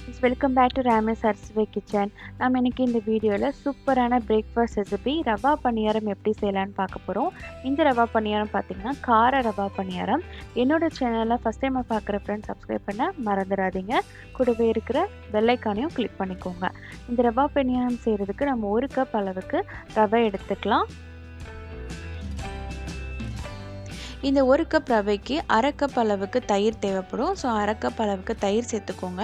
Welcome back to Ramesh அரிசிவை kitchen. நம்ம இன்னைக்கு இந்த வீடியோவில் சூப்பரான பிரேக்ஃபாஸ்ட் ரெசிபி ரவா பணியாரம் எப்படி செய்யலான்னு பார்க்க போகிறோம். இந்த ரவா பணியாரம் பார்த்திங்கன்னா கார ரவா பணியாரம். என்னோட சேனலில் ஃபஸ்ட் டைம் பார்க்குற ஃப்ரெண்ட்ஸ் சப்ஸ்கிரைப் பண்ண மறந்துடாதீங்க. கூடவே இருக்கிற பெல் ஐக்கானையும் கிளிக் பண்ணிக்கோங்க. இந்த ரவா பணியாரம் செய்கிறதுக்கு நம்ம 1 கப் அளவுக்கு ரவை எடுத்துக்கலாம். இந்த 1 கப் ரவைக்கு 1/2 கப் அளவுக்கு தயிர் தேவைப்படும். ஸோ 1/2 கப் அளவுக்கு தயிர் சேர்த்துக்கோங்க.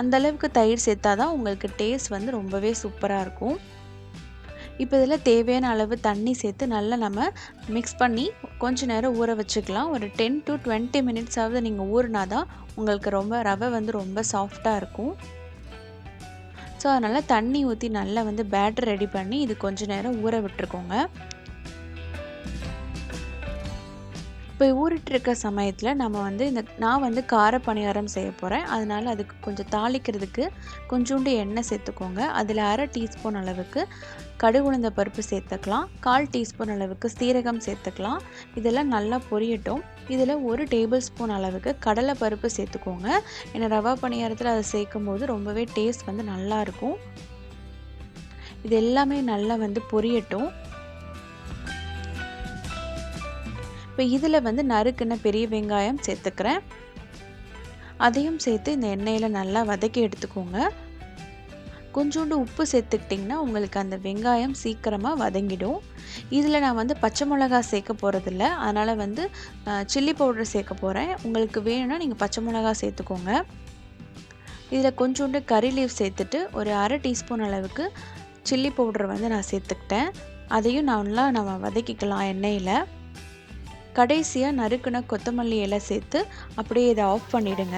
அந்த அளவுக்கு தயிர் சேர்த்தா தான் உங்களுக்கு டேஸ்ட் வந்து ரொம்பவே சூப்பராக இருக்கும். இப்போ இதில் தேவையான அளவு தண்ணி சேர்த்து நல்லா நம்ம மிக்ஸ் பண்ணி கொஞ்ச நேரம் ஊற வச்சுக்கலாம். ஒரு 10 to 20 மினிட்ஸாவது நீங்கள் ஊறினா தான் உங்களுக்கு ரவை வந்து ரொம்ப சாஃப்டாக இருக்கும். ஸோ அதனால் தண்ணி ஊற்றி நல்லா வந்து பேட்டர் ரெடி பண்ணி இது கொஞ்ச நேரம் ஊற விட்டுருக்கோங்க. இப்போ ஊறிட்டு இருக்க சமயத்தில் நம்ம வந்து நான் வந்து கார பணியாரம் செய்ய போகிறேன். அதனால் அதுக்கு கொஞ்சம் தாளிக்கிறதுக்கு கொஞ்சோண்டு எண்ணெய் சேர்த்துக்கோங்க. அதில் 1/2 டீஸ்பூன் அளவுக்கு கடுகு உளுந்த பருப்பு சேர்த்துக்கலாம். 1/4 டீஸ்பூன் அளவுக்கு சீரகம் சேர்த்துக்கலாம். இதெல்லாம் நல்லா பொரியட்டும். இதில் 1 டேபிள் ஸ்பூன் அளவுக்கு கடலை பருப்பு சேர்த்துக்கோங்க. ஏன்னா ரவா பணியாரத்தில் அதை சேர்க்கும் போது ரொம்பவே டேஸ்ட் வந்து நல்லாயிருக்கும். இது எல்லாமே நல்லா வந்து பொரியட்டும். இப்போ இதில் வந்து நறுக்குன பெரிய வெங்காயம் சேர்த்துக்கிறேன். அதையும் சேர்த்து இந்த எண்ணெயில் நல்லா வதக்கி எடுத்துக்கோங்க. கொஞ்சோண்டு உப்பு சேர்த்துக்கிட்டிங்கன்னா உங்களுக்கு அந்த வெங்காயம் சீக்கிரமாக வதங்கிடும். இதில் நான் வந்து பச்சை மிளகாய் சேர்க்க போகிறதில்ல. அதனால் வந்து சில்லி பவுடர் சேர்க்க போகிறேன். உங்களுக்கு வேணும்னா நீங்கள் பச்சை மிளகாய் சேர்த்துக்கோங்க. இதில் கொஞ்சோண்டு கறி லீவ் சேர்த்துட்டு ஒரு 1/2 டீஸ்பூன் அளவுக்கு சில்லி பவுடர் வந்து நான் சேர்த்துக்கிட்டேன். அதையும் நல்லா நம்ம வதக்கிக்கலாம் எண்ணெயில். கடைசியாக நறுக்குன கொத்தமல்லி இலை சேர்த்து அப்படியே இதை ஆஃப் பண்ணிவிடுங்க.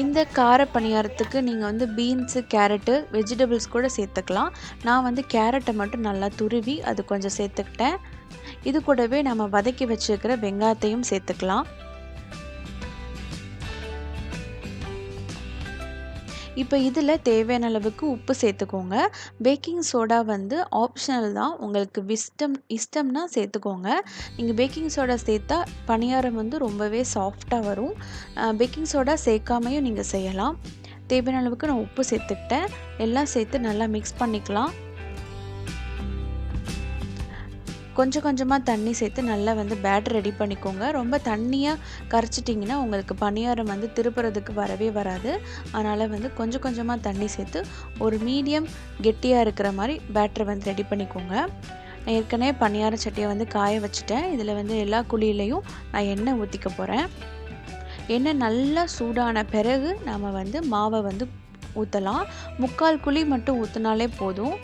இந்த கார பணியாரத்துக்கு நீங்கள் வந்து பீன்ஸு, கேரட்டு, வெஜிடபிள்ஸ் கூட சேர்த்துக்கலாம். நான் வந்து கேரட்டை மட்டும் நல்லா துருவி அது கொஞ்சம் சேர்த்துக்கிட்டேன். இது கூடவே நம்ம வதக்கி வச்சுருக்கிற வெங்காயத்தையும் சேர்த்துக்கலாம். இப்போ இதில் தேவையான அளவுக்கு உப்பு சேர்த்துக்கோங்க. பேக்கிங் சோடா வந்து ஆப்ஷனல் தான். உங்களுக்கு இஷ்டம்னா சேர்த்துக்கோங்க. நீங்கள் பேக்கிங் சோடா சேர்த்தா பணியாரம் வந்து ரொம்பவே சாஃப்டாக வரும். பேக்கிங் சோடா சேர்க்காமையும் நீங்கள் செய்யலாம். தேவையான அளவுக்கு நான் உப்பு சேர்த்துக்கிட்டேன். எல்லாம் சேர்த்து நல்லா மிக்ஸ் பண்ணிக்கலாம். கொஞ்சம் கொஞ்சமாக தண்ணி சேர்த்து நல்லா வந்து பேட்டர் ரெடி பண்ணிக்கோங்க. ரொம்ப தண்ணியாக கரைச்சிட்டிங்கன்னா உங்களுக்கு பணியாரம் வந்து திருப்புறதுக்கு வரவே வராது. அதனால் வந்து கொஞ்சம் கொஞ்சமாக தண்ணி சேர்த்து ஒரு மீடியம் கெட்டியாக இருக்கிற மாதிரி பேட்டர் வந்து ரெடி பண்ணிக்கோங்க. நான் ஏற்கனவே பணியார சட்டியை வந்து காய வச்சுட்டேன். இதில் வந்து எல்லா குழியிலையும் நான் எண்ணெய் ஊற்றிக்க போகிறேன். எண்ணெய் நல்லா சூடான பிறகு நம்ம வந்து மாவை வந்து ஊற்றலாம். 3/4 குழி மட்டும் ஊற்றினாலே போதும்.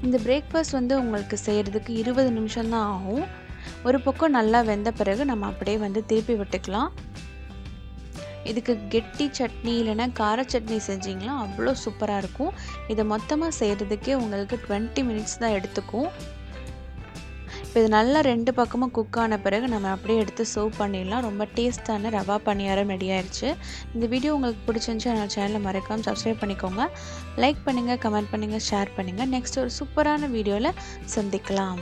இந்த பிரேக்ஃபாஸ்ட் வந்து உங்களுக்கு செய்கிறதுக்கு 20 நிமிஷம் தான் ஆகும். ஒரு பக்கம் நல்லா வெந்த பிறகு நம்ம அப்படியே வந்து திருப்பி விட்டுக்கலாம். இதுக்கு கெட்டி சட்னி இல்லைன்னா கார சட்னி செஞ்சிங்கன்னா அவ்வளோ சூப்பராக இருக்கும். இதை மொத்தமாக செய்கிறதுக்கே உங்களுக்கு 20 மினிட்ஸ் தான் எடுத்துக்கும். இப்போ இது நல்லா 2 பக்கமும் குக் ஆன பிறகு நம்ம அப்படியே எடுத்து சர்வ் பண்ணிடலாம். ரொம்ப டேஸ்ட்டான ரவா பணியாரம் ரெடி ஆயிடுச்சு. இந்த வீடியோ உங்களுக்கு பிடிச்சிருந்துச்சு என்னோட சேனலை மறக்காமல் சப்ஸ்கிரைப் பண்ணிக்கோங்க. லைக் பண்ணுங்கள், கமெண்ட் பண்ணுங்கள், ஷேர் பண்ணுங்கள். நெக்ஸ்ட் ஒரு சூப்பரான வீடியோவில் சந்திக்கலாம்.